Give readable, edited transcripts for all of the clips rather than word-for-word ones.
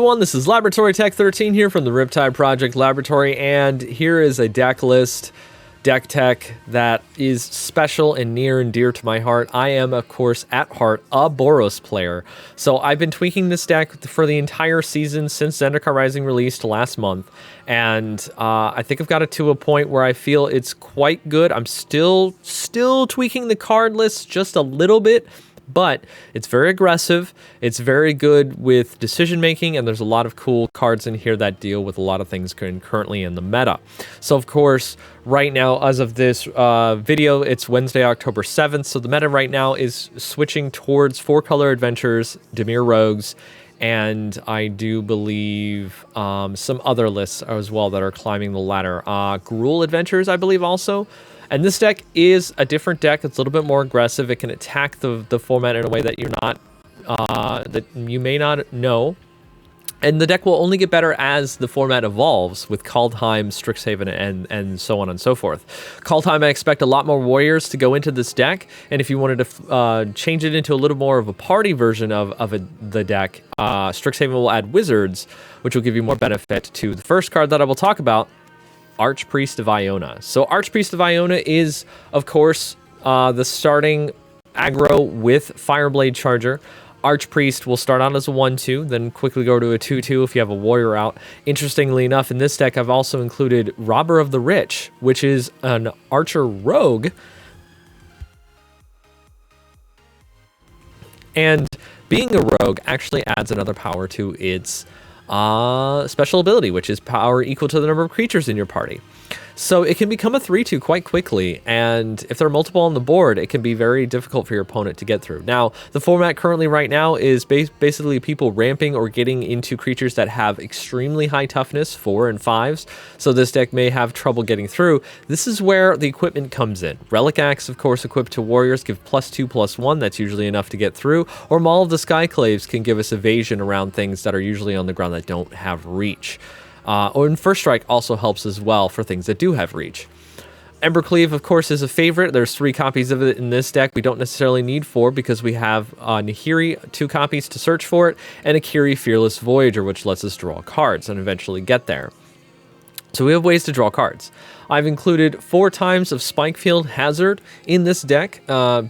everyone, this is Laboratory Tech 13 here from the RIPTIDE Project Laboratory, and here is a deck list, deck tech that is special and near and dear to my heart. I am, of course, at heart, a Boros player, so I've been tweaking this deck for the entire season since Zendikar Rising released last month, and I think I've got it to a point where I feel it's quite good. I'm still tweaking the card list just a little bit, but it's very aggressive, it's very good with decision making, and there's a lot of cool cards in here that deal with a lot of things currently in the meta. So of course, right now, as of this video, it's Wednesday, October 7th, so the meta right now is switching towards 4-color adventures, Dimir Rogues, and I do believe some other lists as well that are climbing the ladder. Gruul Adventures, I believe, also. And this deck is a different deck. It's a little bit more aggressive. It can attack the format in a way that you're not, that you may not know. And the deck will only get better as the format evolves with Kaldheim, Strixhaven, and so on and so forth. Kaldheim, I expect a lot more warriors to go into this deck. And if you wanted to change it into a little more of a party version of the deck, Strixhaven will add wizards, which will give you more benefit to the first card that I will talk about, Archpriest of Iona. So Archpriest of Iona is, of course, the starting aggro with Fireblade Charger. Archpriest will start out as a 1-2, then quickly go to a 2-2 if you have a warrior out. Interestingly enough, in this deck, I've also included Robber of the Rich, which is an archer rogue. And being a rogue actually adds another power to its special ability, which is power equal to the number of creatures in your party. So it can become a 3-2 quite quickly, and if there are multiple on the board, it can be very difficult for your opponent to get through. Now, the format currently right now is basically people ramping or getting into creatures that have extremely high toughness, 4 and 5s, so this deck may have trouble getting through. This is where the equipment comes in. Relic Axe, of course, equipped to warriors, give +2/+1, that's usually enough to get through, or Maul of the Skyclaves can give us evasion around things that are usually on the ground that don't have reach. And First Strike also helps as well for things that do have reach. Embercleave, of course, is a favorite. There's 3 copies of it in this deck. We don't necessarily need 4 because we have Nahiri, 2 copies to search for it, and Akiri, Fearless Voyager, which lets us draw cards and eventually get there. So we have ways to draw cards. I've included 4 times of Spikefield Hazard in this deck,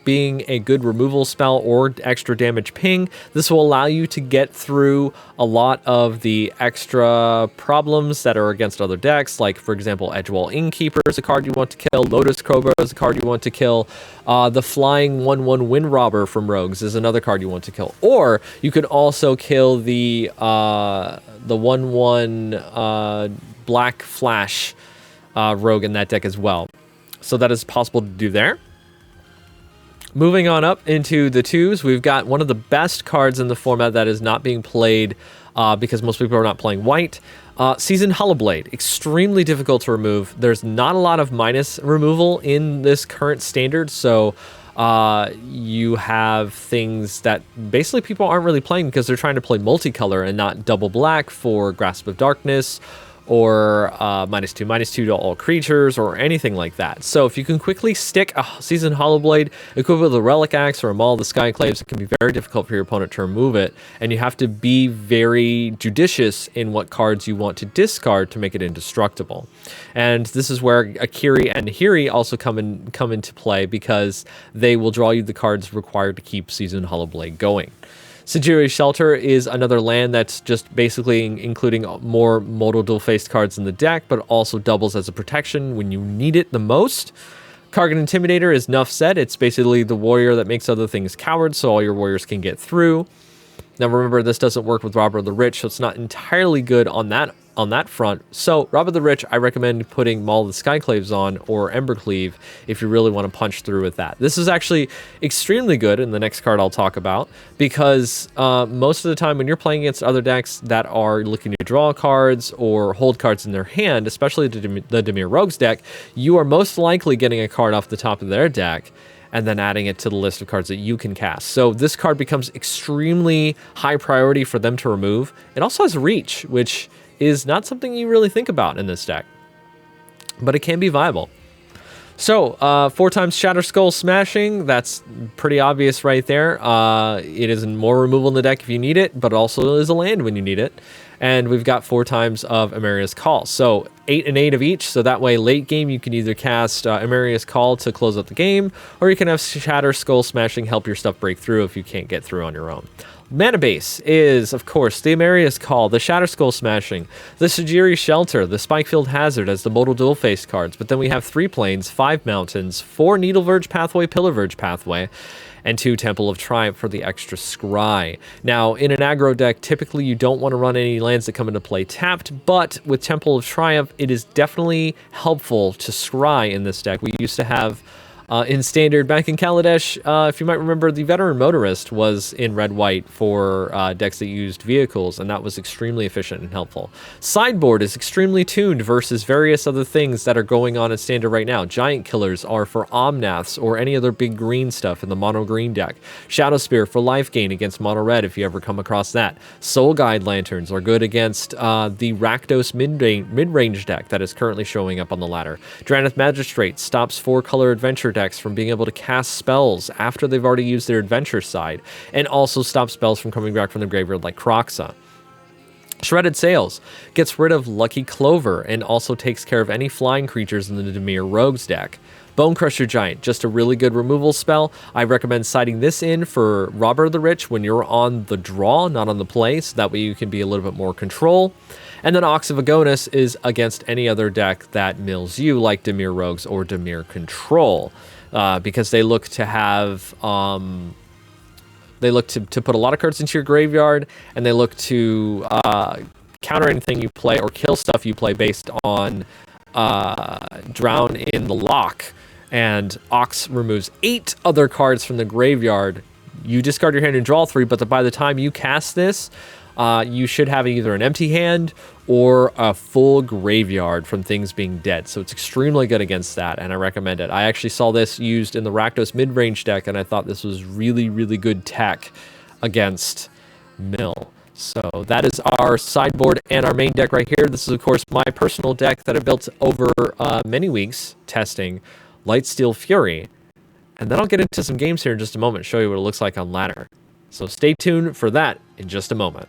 being a good removal spell or extra damage ping. This will allow you to get through a lot of the extra problems that are against other decks, like, for example, Edgewall Innkeeper is a card you want to kill, Lotus Cobra is a card you want to kill, the Flying 1/1 Wind Robber from Rogues is another card you want to kill, or you could also kill the 1/1 Black Flash rogue in that deck as well. So that is possible to do there. Moving on up into the 2s, we've got one of the best cards in the format that is not being played because most people are not playing white. Seasoned Hollowblade, extremely difficult to remove. There's not a lot of minus removal in this current standard, so you have things that basically people aren't really playing because they're trying to play multicolor and not double black for Grasp of Darkness, or -2/-2 to all creatures, or anything like that. So if you can quickly stick a Seasoned Hollowblade, equipped with a Relic Axe or a Maul of the Skyclaves, it can be very difficult for your opponent to remove it, and you have to be very judicious in what cards you want to discard to make it indestructible. And this is where Akiri and Nahiri also come into play, because they will draw you the cards required to keep Seasoned Hollowblade going. Sejiri's Shelter is another land that's just basically including more modal dual-faced cards in the deck, but also doubles as a protection when you need it the most. Kargan Intimidator is enough said. It's basically the warrior that makes other things cowards, so all your warriors can get through. Now remember, this doesn't work with Robber of the Rich, so it's not entirely good on that front. So Robber of the Rich, I recommend putting Maul of the Skyclaves on, or Embercleave, if you really want to punch through with that. This is actually extremely good in the next card I'll talk about, because most of the time when you're playing against other decks that are looking to draw cards or hold cards in their hand, especially the Dimir Rogues deck, you are most likely getting a card off the top of their deck and then adding it to the list of cards that you can cast. So this card becomes extremely high priority for them to remove. It also has reach, which is not something you really think about in this deck, but it can be viable. So, 4 times Shatter Skull Smashing, that's pretty obvious right there. It is more removal in the deck if you need it, but also is a land when you need it. And we've got 4 times of Emeria's Call. So 8 and 8 of each, so that way late game you can either cast Emeria's Call to close out the game, or you can have Shatter Skull Smashing help your stuff break through if you can't get through on your own. Mana base is, of course, the Emeria's Call, the Shatter Skull Smashing, the Sajiri Shelter, the Spikefield Hazard as the modal dual face cards, but then we have 3 plains, 5 mountains, 4 Needle Verge Pathway, Pillar Verge Pathway, and 2 Temple of Triumph for the extra scry. Now, in an aggro deck, typically you don't want to run any lands that come into play tapped, but with Temple of Triumph, it is definitely helpful to scry in this deck. We used to have in Standard, back in Kaladesh, if you might remember, the Veteran Motorist was in red-white for decks that used vehicles, and that was extremely efficient and helpful. Sideboard is extremely tuned versus various other things that are going on in Standard right now. Giant Killers are for Omnaths or any other big green stuff in the mono-green deck. Shadow Spear for life gain against mono-red if you ever come across that. Soul Guide Lanterns are good against the Rakdos mid-range deck that is currently showing up on the ladder. Drannith Magistrate stops 4-color adventure decks from being able to cast spells after they've already used their adventure side, and also stops spells from coming back from the graveyard like Kroxa. Shredded Sails gets rid of Lucky Clover and also takes care of any flying creatures in the Dimir Rogues deck. Bone Crusher Giant, just a really good removal spell. I recommend siding this in for Robber of the Rich when you're on the draw, not on the play, so that way you can be a little bit more control. And then Ox of Agonis is against any other deck that mills you, like Dimir Rogues or Dimir Control, because they look to have to put a lot of cards into your graveyard, and they look to counter anything you play or kill stuff you play based on Drown in the Lock. And Ox removes 8 other cards from the graveyard. You discard your hand and draw 3, but by the time you cast this, you should have either an empty hand or a full graveyard from things being dead. So it's extremely good against that, and I recommend it. I actually saw this used in the Rakdos mid-range deck, and I thought this was really, really good tech against Mill. So that is our sideboard and our main deck right here. This is, of course, my personal deck that I built over many weeks testing Lightsteel Fury. And then I'll get into some games here in just a moment, show you what it looks like on ladder. So stay tuned for that in just a moment.